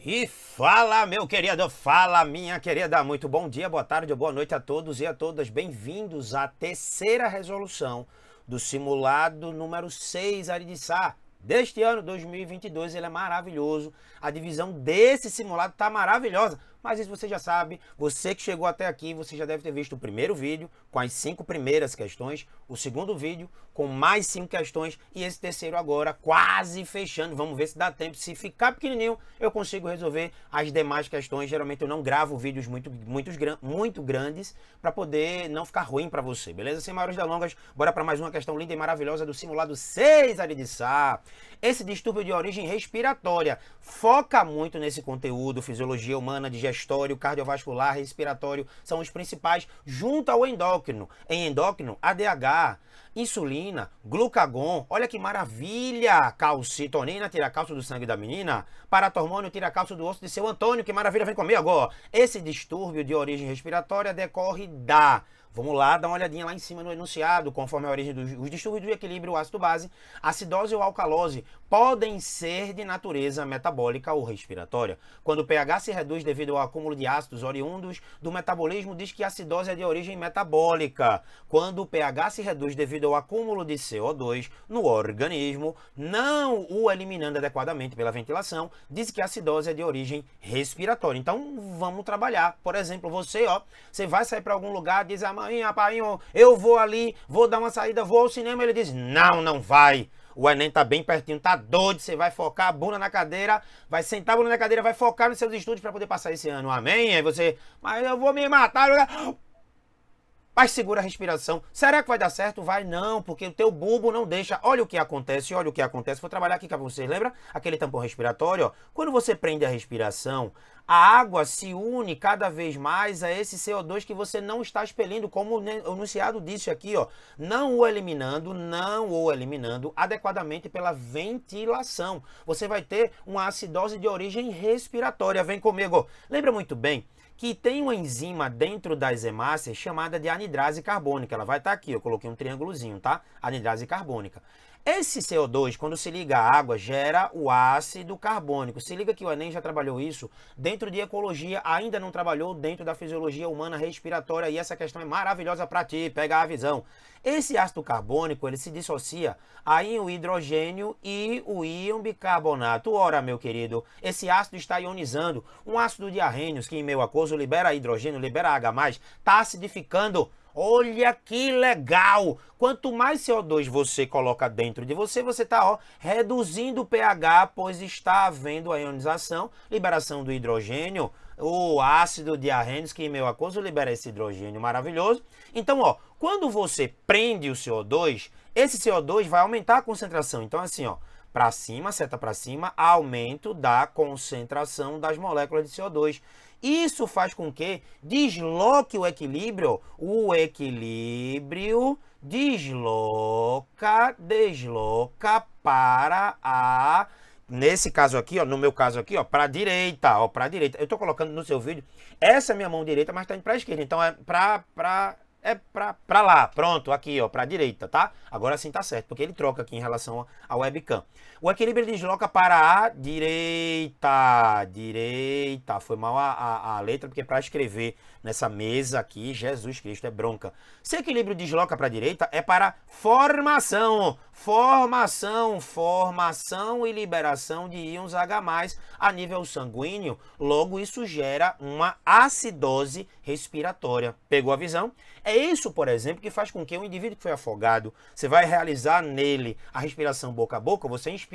E fala, meu querido, fala, minha querida. Muito bom dia, boa tarde ou boa noite a todos e a todas. Bem-vindos à terceira resolução do simulado número 6 Aridissá deste ano 2022. Ele é maravilhoso. A divisão desse simulado tá maravilhosa. Mas isso você já sabe, você que chegou até aqui, você já deve ter visto o primeiro vídeo com as 5 primeiras questões, o segundo vídeo com mais 5 questões e esse terceiro agora quase fechando. Vamos ver se dá tempo. Se ficar pequenininho, eu consigo resolver as demais questões. Geralmente eu não gravo vídeos muito grandes para poder não ficar ruim para você, beleza? Sem maiores delongas, bora para mais uma questão linda e maravilhosa do simulado 6 Aridissá. Esse distúrbio de origem respiratória foca muito nesse conteúdo, fisiologia humana, digestório, cardiovascular, respiratório, são os principais, junto ao endócrino. Em endócrino, ADH, insulina, glucagon, olha que maravilha! Calcitonina tira cálcio do sangue da menina, paratormônio tira cálcio do osso de seu Antônio, que maravilha, vem comigo agora! Esse distúrbio de origem respiratória decorre da... Vamos lá, dá uma olhadinha lá em cima no enunciado, conforme a origem dos distúrbios do equilíbrio ácido-base, acidose ou alcalose podem ser de natureza metabólica ou respiratória. Quando o pH se reduz devido ao acúmulo de ácidos oriundos do metabolismo, diz que a acidose é de origem metabólica. Quando o pH se reduz devido ao acúmulo de CO2 no organismo, não o eliminando adequadamente pela ventilação, diz que a acidose é de origem respiratória. Então, vamos trabalhar. Por exemplo, você vai sair para algum lugar, diz a mãe, rapainho, eu vou ali, vou dar uma saída, vou ao cinema. Ele diz, não, não vai. O Enem tá bem pertinho, tá doido, você vai focar a bunda na cadeira, vai sentar a bunda na cadeira, vai focar nos seus estudos para poder passar esse ano, amém? Aí você, mas eu vou me matar, mas segura a respiração. Será que vai dar certo? Vai não, porque o teu bulbo não deixa. Olha o que acontece, olha o que acontece. Vou trabalhar aqui com vocês. Lembra aquele tampão respiratório? Ó? Quando você prende a respiração, a água se une cada vez mais a esse CO2 que você não está expelindo, como o enunciado disse aqui, ó. Não o eliminando adequadamente pela ventilação. Você vai ter uma acidose de origem respiratória. Vem comigo. Lembra muito bem que tem uma enzima dentro das hemácias chamada de anidrase carbônica. Ela vai estar aqui, eu coloquei um triângulozinho, tá? Anidrase carbônica. Esse CO2, quando se liga à água, gera o ácido carbônico. Se liga que o Enem já trabalhou isso dentro de ecologia, ainda não trabalhou dentro da fisiologia humana respiratória, e essa questão é maravilhosa para ti, pega a visão. Esse ácido carbônico, ele se dissocia aí o hidrogênio e o íon bicarbonato. Ora, meu querido, esse ácido está ionizando. Um ácido de arrênios que em meio aquoso libera hidrogênio, libera H+, está acidificando. Olha que legal! Quanto mais CO2 você coloca dentro de você, você está reduzindo o pH, pois está havendo a ionização, liberação do hidrogênio, o ácido de arrênios, que em meio aquoso libera esse hidrogênio maravilhoso. Então, quando você prende o CO2, esse CO2 vai aumentar a concentração. Então, assim, para cima, seta para cima, aumento da concentração das moléculas de CO2. Isso faz com que desloque o equilíbrio desloca para a, nesse caso aqui, no meu caso aqui, para a direita, para a direita. Eu estou colocando no seu vídeo, essa é a minha mão direita, mas está indo para a esquerda, então é pra lá, pronto, aqui, pra direita, tá? Agora sim tá certo, porque ele troca aqui em relação ao webcam. O equilíbrio desloca para a direita, foi mal a letra, porque para escrever nessa mesa aqui, Jesus Cristo, é bronca. Se o equilíbrio desloca para a direita, é para formação e liberação de íons H+, a nível sanguíneo. Logo, isso gera uma acidose respiratória. Pegou a visão? É isso, por exemplo, que faz com que o indivíduo que foi afogado, você vai realizar nele a respiração boca a boca, você inspira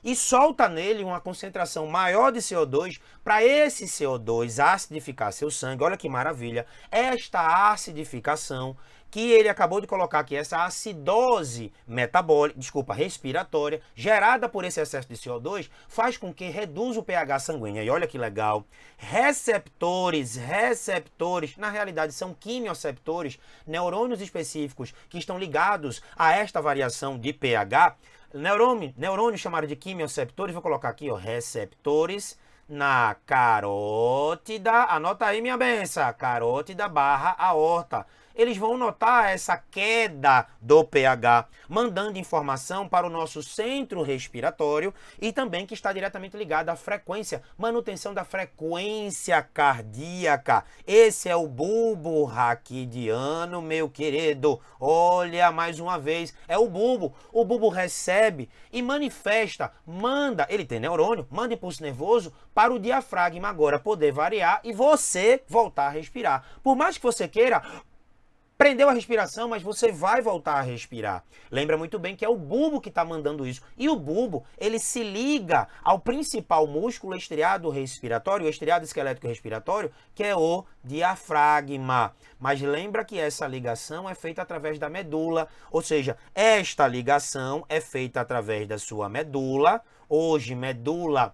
e solta nele uma concentração maior de CO2 para esse CO2 acidificar seu sangue. Olha que maravilha! Esta acidificação que ele acabou de colocar aqui, essa acidose metabólica, respiratória, gerada por esse excesso de CO2, faz com que reduza o pH sanguíneo. E olha que legal, receptores, na realidade são quimioceptores, neurônios específicos que estão ligados a esta variação de pH, neurônios chamados de quimioceptores, vou colocar aqui, receptores na carótida, anota aí minha benção, carótida barra aorta. eles vão notar essa queda do pH, mandando informação para o nosso centro respiratório e também que está diretamente ligado à frequência, manutenção da frequência cardíaca. Esse é o bulbo raquidiano, meu querido. Olha, mais uma vez, é o bulbo. O bulbo recebe e manifesta, manda, ele tem neurônio, manda impulso nervoso para o diafragma agora poder variar e você voltar a respirar. Por mais que você queira, prendeu a respiração, mas você vai voltar a respirar. Lembra muito bem que é o bulbo que está mandando isso. E o bulbo, ele se liga ao principal músculo estriado respiratório, o estriado esquelético respiratório, que é o diafragma. Mas lembra que essa ligação é feita através da medula, ou seja, esta ligação é feita através da sua medula. Hoje, medula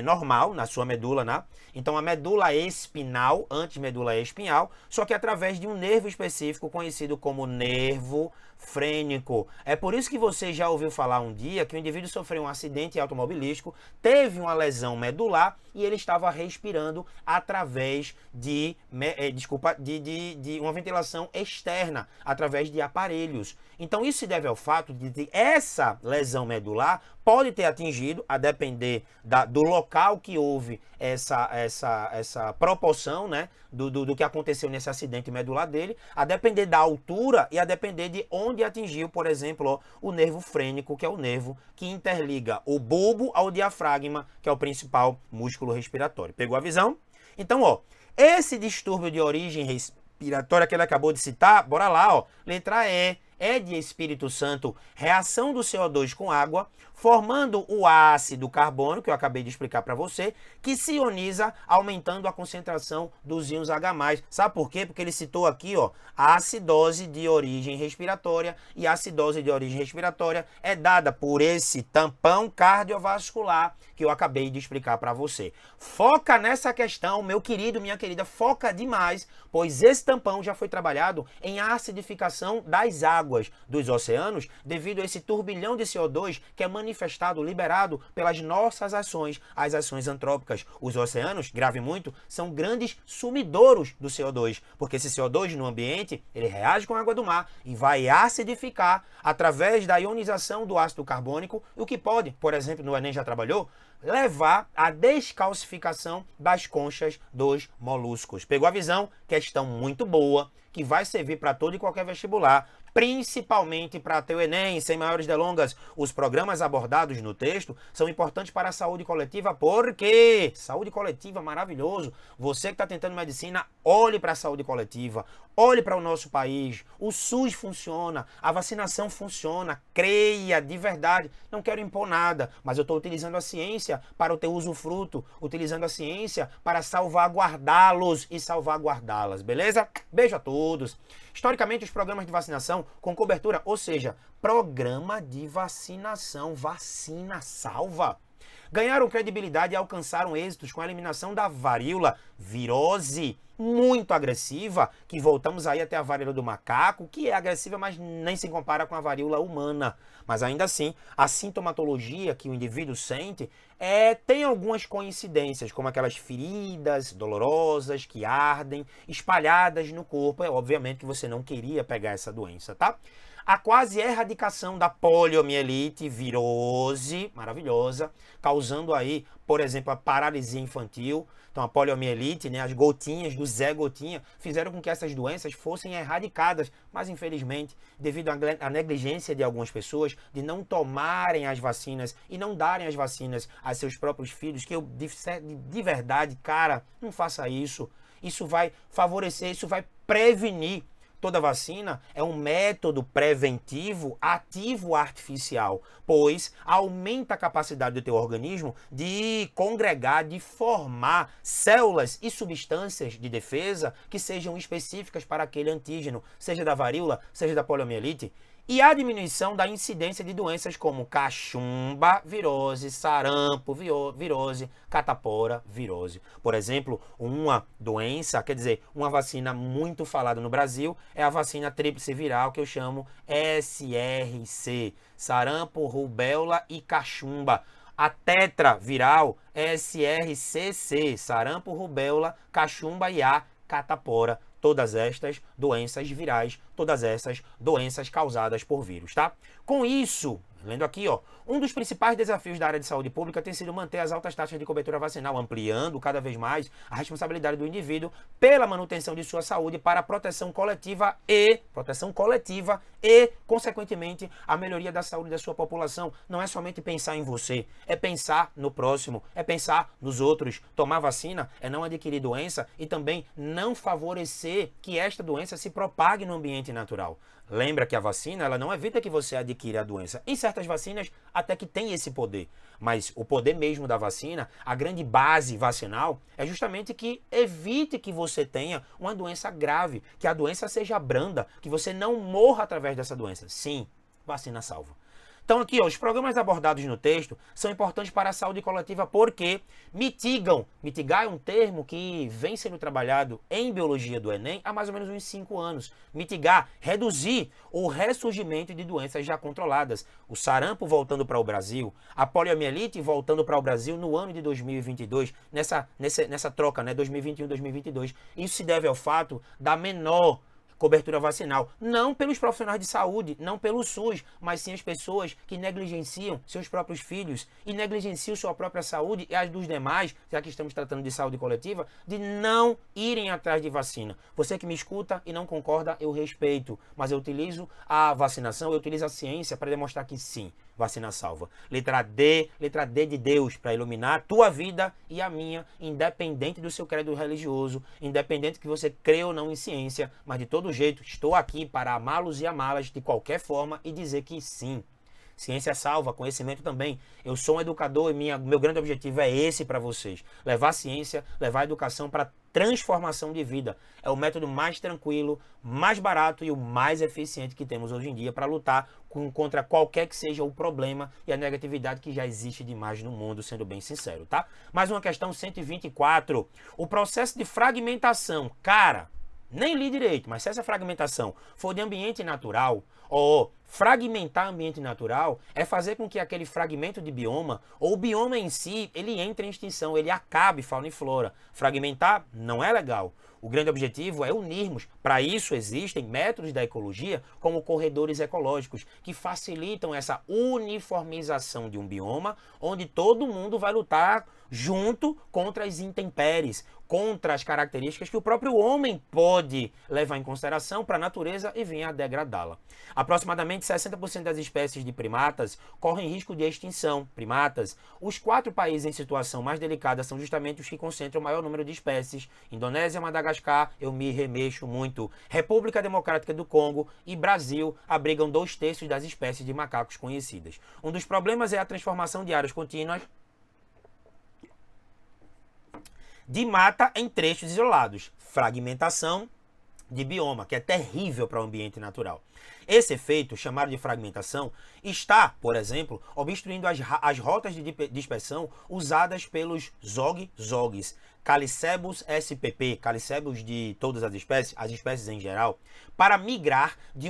normal, na sua medula, né? Então a medula espinal, antes medula espinhal, só que através de um nervo específico conhecido como nervo frênico. É por isso que você já ouviu falar um dia que o indivíduo sofreu um acidente automobilístico, teve uma lesão medular e ele estava respirando através de uma ventilação externa, através de aparelhos. Então isso se deve ao fato de essa lesão medular pode ter atingido, a depender do local que houve essa proporção, né, do que aconteceu nesse acidente medular dele, a depender da altura e a depender de onde atingiu, por exemplo, ó, o nervo frênico, que é o nervo que interliga o bulbo ao diafragma, que é o principal músculo respiratório. Pegou a visão? Então, ó, esse distúrbio de origem respiratória que ele acabou de citar, bora lá, ó, letra E. É de Espírito Santo, reação do CO2 com água, formando o ácido carbônico, que eu acabei de explicar para você, que se ioniza, aumentando a concentração dos íons H+. Sabe por quê? Porque ele citou aqui, ó, a acidose de origem respiratória, e a acidose de origem respiratória é dada por esse tampão cardiovascular que eu acabei de explicar para você. Foca nessa questão, meu querido, minha querida, foca demais, pois esse tampão já foi trabalhado em acidificação das águas dos oceanos devido a esse turbilhão de CO2 que é manifestado, liberado pelas nossas ações, as ações antrópicas. Os oceanos, grave muito, são grandes sumidouros do CO2, porque esse CO2 no ambiente, ele reage com a água do mar e vai acidificar através da ionização do ácido carbônico, o que pode, por exemplo, no Enem já trabalhou, levar à descalcificação das conchas dos moluscos. Pegou a visão? Questão muito boa, que vai servir para todo e qualquer vestibular, principalmente para teu Enem. Sem maiores delongas, os programas abordados no texto são importantes para a saúde coletiva, porque saúde coletiva maravilhoso. Você que está tentando medicina, olhe para a saúde coletiva, olhe para o nosso país. O SUS funciona, a vacinação funciona, creia de verdade. Não quero impor nada, mas eu estou utilizando a ciência para o teu usufruto, utilizando a ciência para salvaguardá-los e salvaguardá-las, beleza? Beijo a todos. Historicamente, os programas de vacinação com cobertura, ou seja, programa de vacinação, vacina salva, ganharam credibilidade e alcançaram êxitos com a eliminação da varíola, virose muito agressiva, que voltamos aí até a varíola do macaco, que é agressiva, mas nem se compara com a varíola humana. Mas ainda assim, a sintomatologia que o indivíduo sente tem algumas coincidências, como aquelas feridas dolorosas que ardem, espalhadas no corpo. É obviamente que você não queria pegar essa doença, tá? A quase erradicação da poliomielite, virose, maravilhosa, causando aí, por exemplo, a paralisia infantil. Então a poliomielite, né, as gotinhas do Zé Gotinha, fizeram com que essas doenças fossem erradicadas, mas infelizmente, devido à negligência de algumas pessoas, de não tomarem as vacinas e não darem as vacinas a seus próprios filhos, que eu, de verdade, cara, não faça isso. Isso vai favorecer, isso vai prevenir. Toda vacina é um método preventivo ativo artificial, pois aumenta a capacidade do teu organismo de congregar, de formar células e substâncias de defesa que sejam específicas para aquele antígeno, seja da varíola, seja da poliomielite. E a diminuição da incidência de doenças como cachumba, virose, sarampo, virose, catapora, virose. Por exemplo, uma doença, quer dizer, uma vacina muito falada no Brasil é a vacina tríplice viral, que eu chamo SRC, sarampo, rubéola e cachumba. A tetraviral SRCC, sarampo, rubéola, cachumba e a catapora. todas estas doenças virais, todas essas doenças causadas por vírus, tá? Com isso, lendo aqui, ó, um dos principais desafios da área de saúde pública tem sido manter as altas taxas de cobertura vacinal, ampliando cada vez mais a responsabilidade do indivíduo pela manutenção de sua saúde para a proteção coletiva e, consequentemente, a melhoria da saúde da sua população. Não é somente pensar em você, é pensar no próximo, é pensar nos outros. Tomar vacina é não adquirir doença e também não favorecer que esta doença se propague no ambiente natural. Lembra que a vacina, ela não evita que você adquira a doença. Em certas vacinas, até que tem esse poder. Mas o poder mesmo da vacina, a grande base vacinal, é justamente que evite que você tenha uma doença grave, que a doença seja branda, que você não morra através dessa doença. Sim, vacina salva. Então aqui, ó, os programas abordados no texto são importantes para a saúde coletiva porque mitigam. Mitigar é um termo que vem sendo trabalhado em biologia do Enem há mais ou menos uns 5 anos. Mitigar, reduzir o ressurgimento de doenças já controladas. O sarampo voltando para o Brasil, a poliomielite voltando para o Brasil no ano de 2022, nessa troca, né, 2021-2022. Isso se deve ao fato da menor cobertura vacinal, não pelos profissionais de saúde, não pelo SUS, mas sim as pessoas que negligenciam seus próprios filhos e negligenciam sua própria saúde e as dos demais, já que estamos tratando de saúde coletiva, de não irem atrás de vacina. Você que me escuta e não concorda, eu respeito, mas eu utilizo a vacinação, eu utilizo a ciência para demonstrar que sim, vacina salva. Letra D de Deus, para iluminar a tua vida e a minha, independente do seu credo religioso, independente que você crê ou não em ciência, mas de todo jeito, estou aqui para amá-los e amá-las de qualquer forma e dizer que sim. Ciência salva, conhecimento também. Eu sou um educador e meu grande objetivo é esse para vocês. Levar a ciência, levar a educação para transformação de vida. É o método mais tranquilo, mais barato e o mais eficiente que temos hoje em dia para lutar contra qualquer que seja o problema e a negatividade que já existe demais no mundo, sendo bem sincero, tá? Mais uma questão 124. O processo de fragmentação. Cara, nem li direito, mas se essa fragmentação for de ambiente natural, ou fragmentar ambiente natural é fazer com que aquele fragmento de bioma, ou o bioma em si, ele entre em extinção, ele acabe fauna e flora. Fragmentar não é legal. O grande objetivo é unirmos. Para isso existem métodos da ecologia, como corredores ecológicos, que facilitam essa uniformização de um bioma, onde todo mundo vai lutar junto contra as intempéries, contra as características que o próprio homem pode levar em consideração para a natureza e vir a degradá-la. Aproximadamente 60% das espécies de primatas correm risco de extinção. Primatas. Os 4 países em situação mais delicada são justamente os que concentram o maior número de espécies. Indonésia, Madagascar, eu me remexo muito. República Democrática do Congo e Brasil abrigam 2/3 das espécies de macacos conhecidas. Um dos problemas é a transformação de áreas contínuas de mata em trechos isolados. Fragmentação de bioma, que é terrível para o ambiente natural. Esse efeito, chamado de fragmentação, está, por exemplo, obstruindo as rotas de dispersão usadas pelos zogues, Calicebus spp, Calicebus de todas as espécies em geral, para migrar de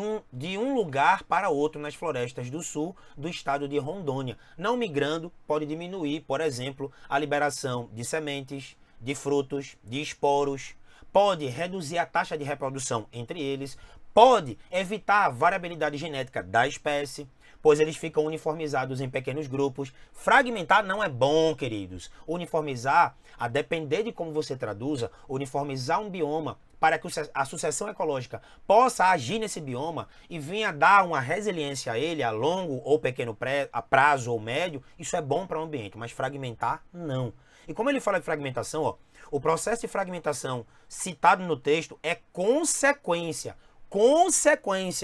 um lugar para outro nas florestas do sul do estado de Rondônia. Não migrando, pode diminuir, por exemplo, a liberação de sementes, de frutos, de esporos, pode reduzir a taxa de reprodução entre eles, pode evitar a variabilidade genética da espécie, pois eles ficam uniformizados em pequenos grupos. Fragmentar não é bom, queridos. Uniformizar, a depender de como você traduza, uniformizar um bioma para que a sucessão ecológica possa agir nesse bioma e venha dar uma resiliência a ele a longo ou pequeno prazo ou médio, isso é bom para o ambiente, mas fragmentar, não. E como ele fala de fragmentação, ó, o processo de fragmentação citado no texto é consequência.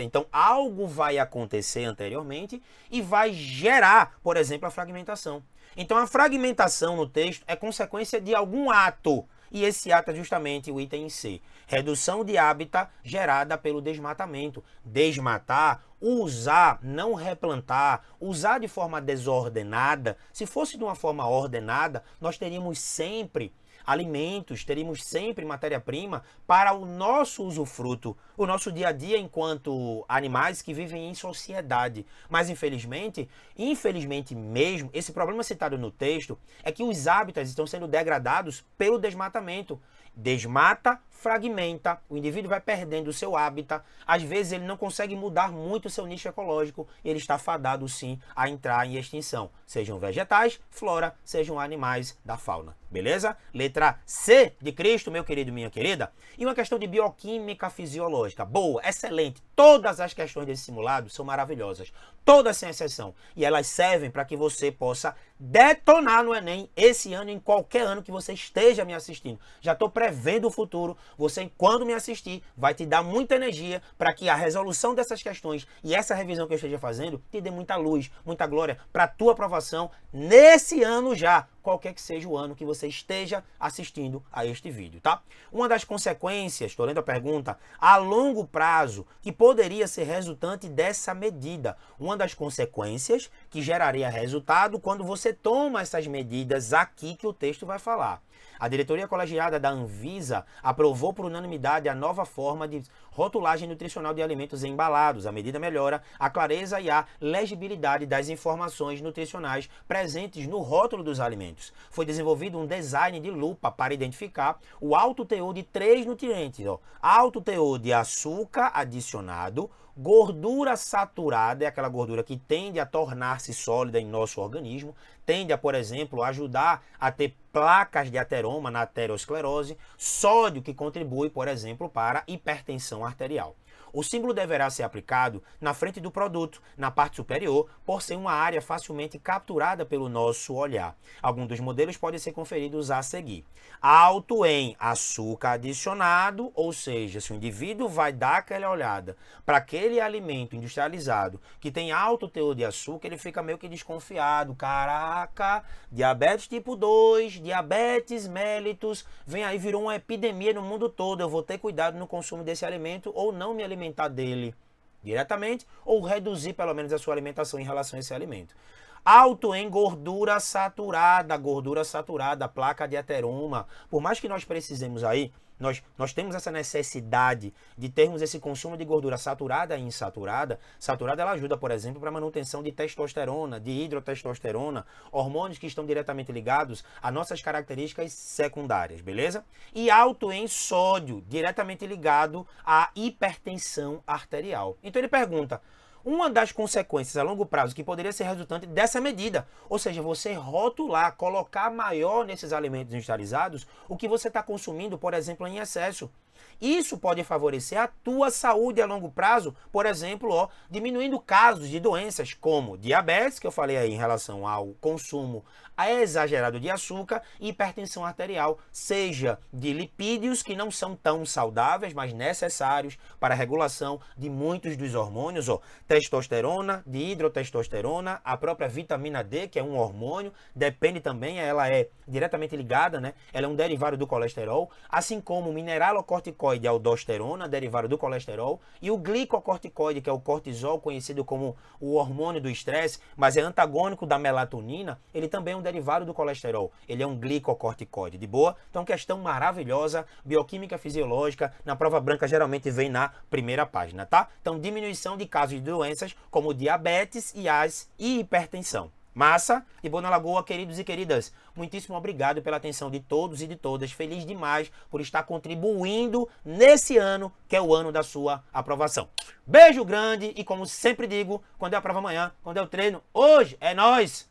Então, algo vai acontecer anteriormente e vai gerar, por exemplo, a fragmentação. Então, a fragmentação no texto é consequência de algum ato. E esse ato é justamente o item C. Redução de hábitat gerada pelo desmatamento. Desmatar usar, não replantar, usar de forma desordenada. Se fosse de uma forma ordenada, nós teríamos sempre alimentos, teríamos sempre matéria-prima para o nosso usufruto, o nosso dia a dia enquanto animais que vivem em sociedade. Mas infelizmente mesmo, esse problema citado no texto é que os hábitats estão sendo degradados pelo desmatamento. Desmata, fragmenta, o indivíduo vai perdendo o seu hábitat, às vezes ele não consegue mudar muito o seu nicho ecológico e ele está fadado sim a entrar em extinção, sejam vegetais, flora, sejam animais da fauna, beleza? Letra C de Cristo, meu querido, minha querida, e uma questão de bioquímica fisiológica, boa, excelente, todas as questões desse simulado são maravilhosas, todas sem exceção, e elas servem para que você possa detonar no Enem esse ano, em qualquer ano que você esteja me assistindo. Já estou prevendo o futuro, você, quando me assistir, vai te dar muita energia para que a resolução dessas questões e essa revisão que eu esteja fazendo te dê muita luz, muita glória para a tua aprovação nesse ano já, qualquer que seja o ano que você esteja assistindo a este vídeo, tá? Uma das consequências, estou lendo a pergunta, a longo prazo, que poderia ser resultante dessa medida. Uma das consequências que geraria resultado quando você toma essas medidas aqui que o texto vai falar. A diretoria colegiada da Anvisa aprovou por unanimidade a nova forma de rotulagem nutricional de alimentos embalados. A medida melhora a clareza e a legibilidade das informações nutricionais presentes no rótulo dos alimentos. Foi desenvolvido um design de lupa para identificar o alto teor de 3 nutrientes. Alto teor de açúcar adicionado, gordura saturada, é aquela gordura que tende a tornar-se sólida em nosso organismo, tende a, por exemplo, ajudar a ter placas de ateroma na aterosclerose, sódio que contribui, por exemplo, para a hipertensão arterial. O símbolo deverá ser aplicado na frente do produto, na parte superior, por ser uma área facilmente capturada pelo nosso olhar. Alguns dos modelos podem ser conferidos a seguir. Alto em açúcar adicionado, ou seja, se o indivíduo vai dar aquela olhada para aquele alimento industrializado que tem alto teor de açúcar, ele fica meio que desconfiado. Caraca, diabetes tipo 2, diabetes mellitus, vem aí, virou uma epidemia no mundo todo. Eu vou ter cuidado no consumo desse alimento ou não me alimentar dele diretamente ou reduzir pelo menos a sua alimentação em relação a esse alimento. Alto em gordura saturada, placa de ateroma. Por mais que nós precisemos aí, nós temos essa necessidade de termos esse consumo de gordura saturada e insaturada. Saturada ela ajuda, por exemplo, para a manutenção de testosterona, de hidrotestosterona, hormônios que estão diretamente ligados a nossas características secundárias, beleza? E alto em sódio, diretamente ligado à hipertensão arterial. Então ele pergunta, uma das consequências a longo prazo que poderia ser resultante dessa medida, ou seja, você rotular, colocar maior nesses alimentos industrializados o que você está consumindo, por exemplo, em excesso. Isso pode favorecer a tua saúde a longo prazo, por exemplo, diminuindo casos de doenças como diabetes, que eu falei aí em relação ao consumo exagerado de açúcar, e hipertensão arterial, seja de lipídios que não são tão saudáveis, mas necessários para a regulação de muitos dos hormônios, testosterona, de hidrotestosterona, a própria vitamina D, que é um hormônio, depende também, ela é diretamente ligada, né? Ela é um derivado do colesterol, assim como o mineralocorticoide, a aldosterona, derivado do colesterol, e o glicocorticoide, que é o cortisol, conhecido como o hormônio do estresse, mas é antagônico da melatonina, ele também é um derivado do colesterol, ele é um glicocorticoide, de boa? Então, questão maravilhosa, bioquímica fisiológica, na prova branca geralmente vem na primeira página, tá? Então, diminuição de casos de doenças como diabetes e hipertensão. Massa e boa na Lagoa, queridos e queridas. Muitíssimo obrigado pela atenção de todos e de todas. Feliz demais por estar contribuindo nesse ano, que é o ano da sua aprovação. Beijo grande e, como sempre digo, quando é a prova amanhã, quando é o treino, hoje é nóis!